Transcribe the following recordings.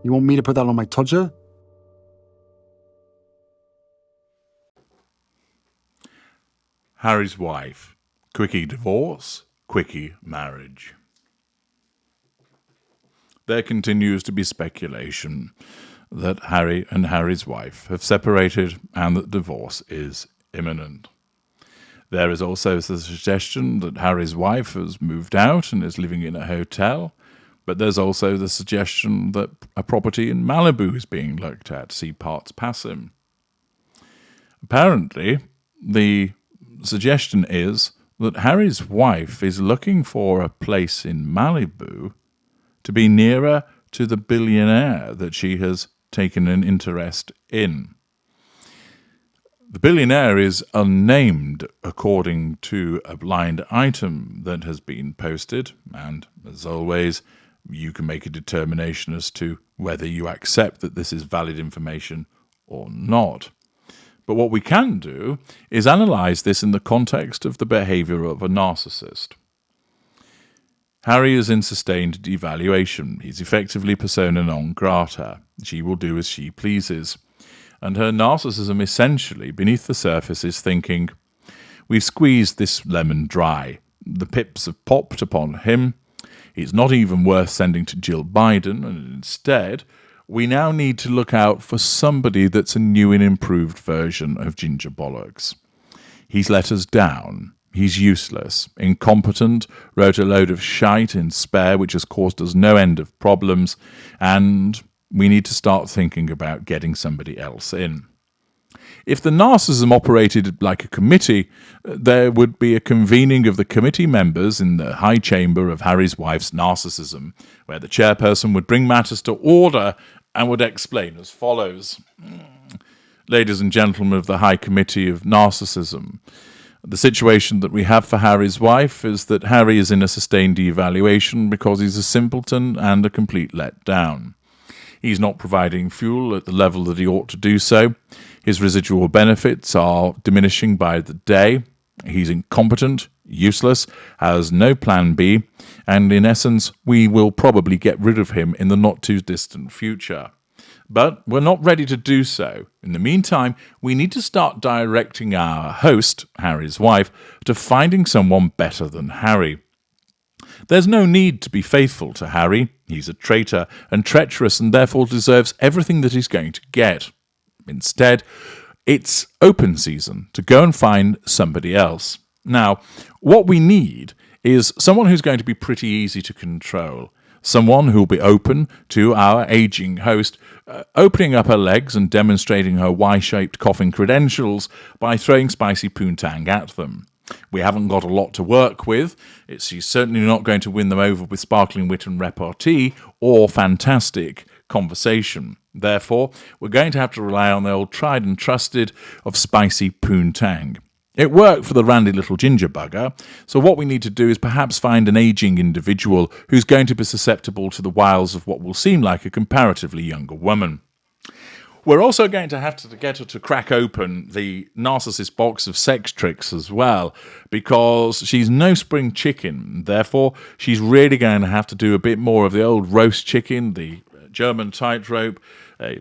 You want me to put that on my Tudor? Harry's wife. Quickie divorce, Quickie marriage. There continues to be speculation that Harry and Harry's wife have separated and that divorce is imminent. There is also the suggestion that Harry's wife has moved out and is living in a hotel, but there's also the suggestion that a property in Malibu is being looked at. See parts pass him. Apparently, the suggestion is that Harry's wife is looking for a place in Malibu to be nearer to the billionaire that she has taken an interest in. The billionaire is unnamed according to a blind item that has been posted, and as always, you can make a determination as to whether you accept that this is valid information or not. But what we can do is analyse this in the context of the behaviour of a narcissist. Harry is in sustained devaluation. He's effectively persona non grata. She will do as she pleases. And her narcissism essentially, beneath the surface, is thinking, we've squeezed this lemon dry. The pips have popped upon him. It's not even worth sending to Jill Biden, and instead, we now need to look out for somebody that's a new and improved version of Ginger Bollocks. He's let us down. He's useless, incompetent, wrote a load of shite in Spare, which has caused us no end of problems, and we need to start thinking about getting somebody else in. If the narcissism operated like a committee, there would be a convening of the committee members in the high chamber of Harry's wife's narcissism, where the chairperson would bring matters to order and would explain as follows. Ladies and gentlemen of the High Committee of Narcissism, the situation that we have for Harry's wife is that Harry is in a sustained devaluation because he's a simpleton and a complete letdown. He's not providing fuel at the level that he ought to do so. His residual benefits are diminishing by the day. He's incompetent, useless, has no plan B, and in essence, we will probably get rid of him in the not-too-distant future. But we're not ready to do so. In the meantime, we need to start directing our host, Harry's wife, to finding someone better than Harry. There's no need to be faithful to Harry. He's a traitor and treacherous and therefore deserves everything that he's going to get. Instead, it's open season to go and find somebody else. Now, what we need is someone who's going to be pretty easy to control. Someone who'll be open to our aging host, opening up her legs and demonstrating her Y-shaped coffin credentials by throwing spicy poontang at them. We haven't got a lot to work with. She's certainly not going to win them over with sparkling wit and repartee or fantastic conversation. Therefore, we're going to have to rely on the old tried and trusted of spicy poontang. It worked for the randy little ginger bugger, so what we need to do is perhaps find an ageing individual who's going to be susceptible to the wiles of what will seem like a comparatively younger woman. We're also going to have to get her to crack open the narcissist box of sex tricks as well, because she's no spring chicken. Therefore, she's really going to have to do a bit more of the old roast chicken, the German tightrope,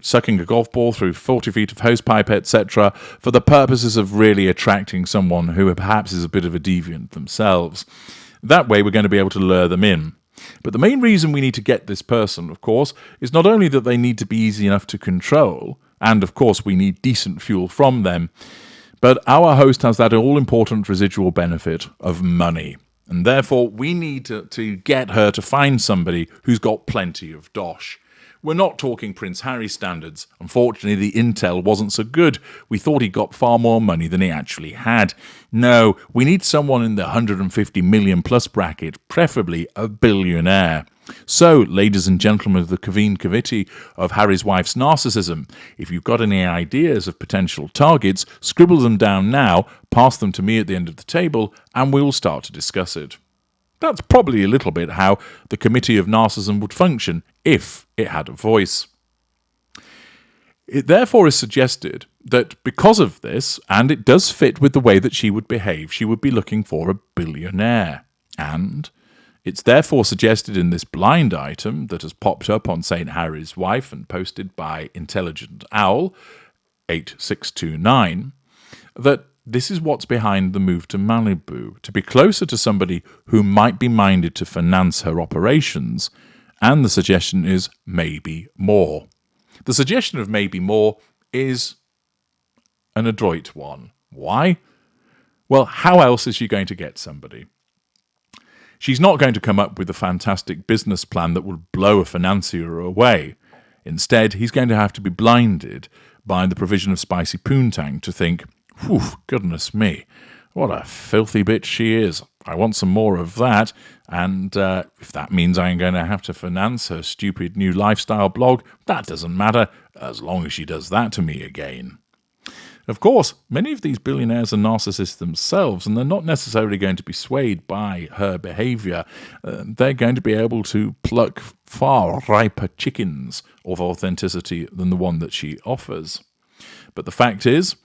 sucking a golf ball through 40 feet of hosepipe, etc., for the purposes of really attracting someone who perhaps is a bit of a deviant themselves. That way, we're going to be able to lure them in. But the main reason we need to get this person, of course, is not only that they need to be easy enough to control, and of course we need decent fuel from them, but our host has that all-important residual benefit of money. And therefore, we need to get her to find somebody who's got plenty of dosh. We're not talking Prince Harry standards. Unfortunately, the intel wasn't so good. We thought he got far more money than he actually had. No, we need someone in the 150 million plus bracket, preferably a billionaire. So, ladies and gentlemen of the Convene Committee of Harry's wife's narcissism, if you've got any ideas of potential targets, scribble them down now, pass them to me at the end of the table, and we'll start to discuss it. That's probably a little bit how the Committee of Narcissism would function if it had a voice. It therefore is suggested that because of this, and it does fit with the way that she would behave, she would be looking for a billionaire. And It's therefore suggested in this blind item that has popped up on St. Harry's Wife and posted by Intelligent Owl 8629 that this is what's behind the move to Malibu, to be closer to somebody who might be minded to finance her operations, and the suggestion is maybe more. The suggestion of maybe more is an adroit one. Why? Well, how else is she going to get somebody? She's not going to come up with a fantastic business plan that will blow a financier away. Instead, he's going to have to be blinded by the provision of spicy poontang to think, whew, goodness me, what a filthy bitch she is. I want some more of that, and if that means I'm going to have to finance her stupid new lifestyle blog, that doesn't matter, as long as she does that to me again. Of course, many of these billionaires are narcissists themselves, and they're not necessarily going to be swayed by her behaviour. They're going to be able to pluck far riper chickens of authenticity than the one that she offers. But the fact is,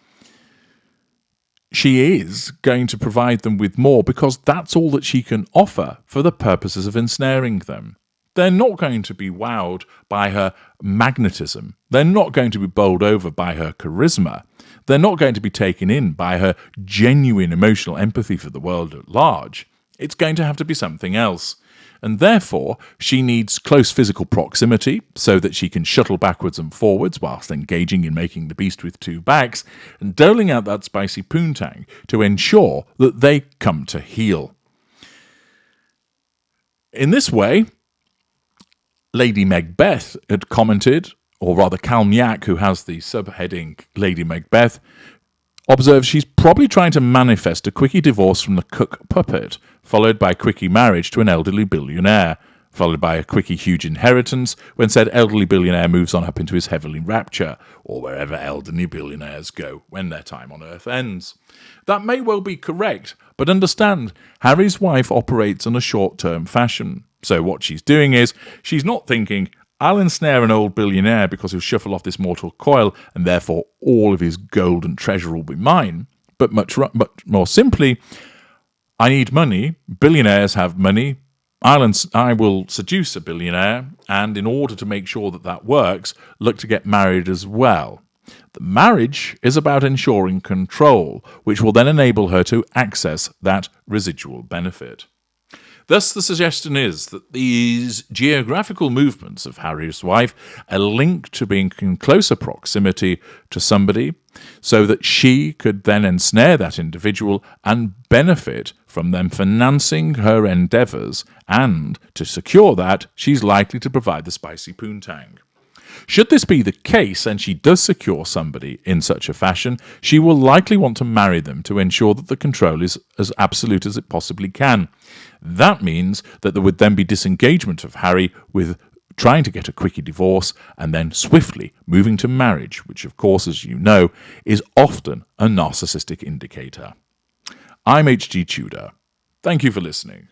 she is going to provide them with more because that's all that she can offer for the purposes of ensnaring them. They're not going to be wowed by her magnetism. They're not going to be bowled over by her charisma. They're not going to be taken in by her genuine emotional empathy for the world at large. It's going to have to be something else. And therefore, she needs close physical proximity so that she can shuttle backwards and forwards whilst engaging in making the beast with two backs and doling out that spicy poontang to ensure that they come to heel. In this way, Lady Macbeth had commented, or rather Calmiac, who has the subheading Lady Macbeth, observes she's probably trying to manifest a Quickie divorce from the cook puppet, followed by Quickie marriage to an elderly billionaire, followed by a Quickie huge inheritance when said elderly billionaire moves on up into his heavenly rapture, or wherever elderly billionaires go when their time on Earth ends. That may well be correct, but understand, Harry's wife operates in a short-term fashion. So what she's doing is, she's not thinking, I'll ensnare an old billionaire because he'll shuffle off this mortal coil and therefore all of his gold and treasure will be mine. But much more simply, I need money. Billionaires have money. I will seduce a billionaire, and in order to make sure that that works, look to get married as well. The marriage is about ensuring control, which will then enable her to access that residual benefit. Thus, the suggestion is that these geographical movements of Harry's wife are linked to being in closer proximity to somebody so that she could then ensnare that individual and benefit from them financing her endeavours, and to secure that, she's likely to provide the spicy poontang. Should this be the case, and she does secure somebody in such a fashion, she will likely want to marry them to ensure that the control is as absolute as it possibly can. That means that there would then be disengagement of Harry with trying to get a Quickie divorce and then swiftly moving to marriage, which of course, as you know, is often a narcissistic indicator. I'm HG Tudor. Thank you for listening.